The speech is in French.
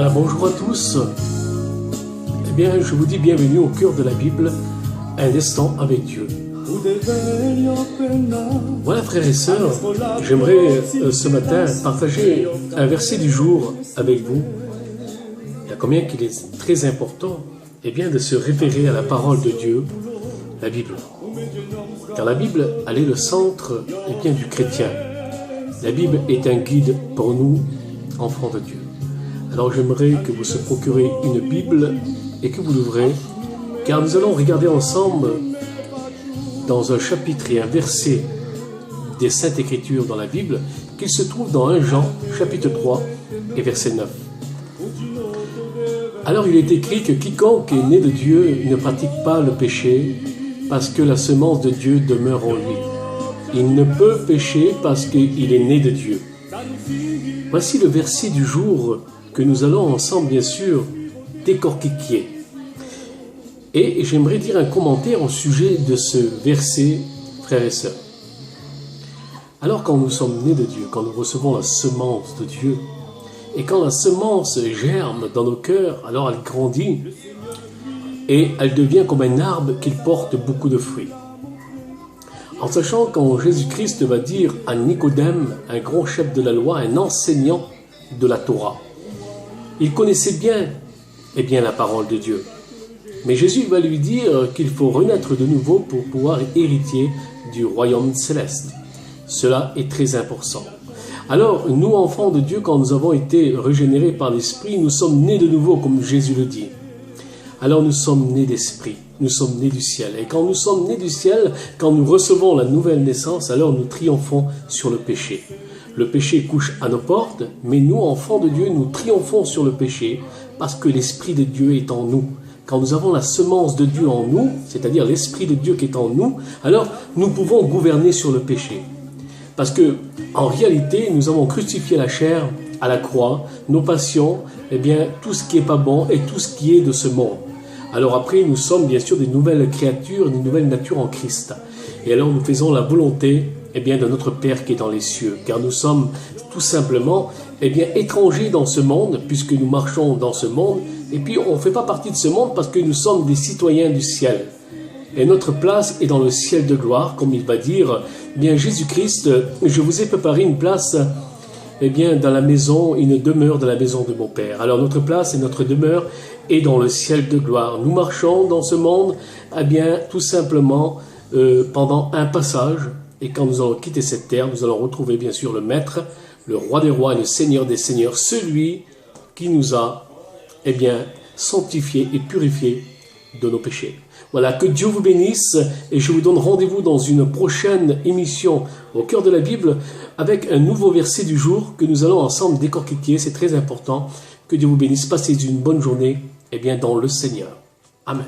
Voilà, bonjour à tous. Eh bien, je vous dis bienvenue au cœur de la Bible, un instant avec Dieu. Voilà, frères et sœurs, j'aimerais ce matin partager un verset du jour avec vous. Il y a combien qu'il est très important, eh bien, de se référer à la parole de Dieu, la Bible. Car la Bible, elle est le centre, eh bien, du chrétien. La Bible est un guide pour nous, enfants de Dieu. Alors j'aimerais que vous se procurez une Bible et que vous l'ouvrez, car nous allons regarder ensemble dans un chapitre et un verset des Saintes Écritures dans la Bible, qu'il se trouve dans 1 Jean, chapitre 3 et verset 9. Alors il est écrit que quiconque est né de Dieu ne pratique pas le péché, parce que la semence de Dieu demeure en lui. Il ne peut pécher parce qu'il est né de Dieu. Voici le verset du jour que nous allons ensemble, bien sûr, décortiquer. Et j'aimerais dire un commentaire au sujet de ce verset, frères et sœurs. Alors quand nous sommes nés de Dieu, quand nous recevons la semence de Dieu, et quand la semence germe dans nos cœurs, alors elle grandit, et elle devient comme un arbre qui porte beaucoup de fruits. En sachant quand Jésus-Christ va dire à Nicodème, un grand chef de la loi, un enseignant de la Torah, il connaissait bien la parole de Dieu. Mais Jésus va lui dire qu'il faut renaître de nouveau pour pouvoir être héritier du royaume céleste. Cela est très important. Alors, nous, enfants de Dieu, quand nous avons été régénérés par l'Esprit, nous sommes nés de nouveau, comme Jésus le dit. Alors, nous sommes nés d'Esprit, nous sommes nés du ciel. Et quand nous sommes nés du ciel, quand nous recevons la nouvelle naissance, alors nous triomphons sur le péché. Le péché couche à nos portes, mais nous, enfants de Dieu, nous triomphons sur le péché parce que l'Esprit de Dieu est en nous. Quand nous avons la semence de Dieu en nous, c'est-à-dire l'Esprit de Dieu qui est en nous, alors nous pouvons gouverner sur le péché. Parce que, en réalité, nous avons crucifié la chair à la croix, nos passions, eh bien, tout ce qui n'est pas bon et tout ce qui est de ce monde. Alors après, nous sommes bien sûr des nouvelles créatures, des nouvelles natures en Christ. Et alors nous faisons la volonté de notre Père qui est dans les cieux. Car nous sommes tout simplement étrangers dans ce monde, puisque nous marchons dans ce monde. Et puis on ne fait pas partie de ce monde parce que nous sommes des citoyens du ciel. Et notre place est dans le ciel de gloire, comme il va dire, Jésus-Christ, je vous ai préparé une place dans la maison, une demeure dans la maison de mon Père. Alors notre place et notre demeure est dans le ciel de gloire. Nous marchons dans ce monde, tout simplement pendant un passage. Et quand nous allons quitter cette terre, nous allons retrouver bien sûr le Maître, le Roi des rois et le Seigneur des seigneurs, celui qui nous a sanctifiés et purifiés de nos péchés. Voilà, que Dieu vous bénisse et je vous donne rendez-vous dans une prochaine émission au cœur de la Bible avec un nouveau verset du jour que nous allons ensemble décortiquer. C'est très important. Que Dieu vous bénisse. Passez une bonne journée dans le Seigneur. Amen.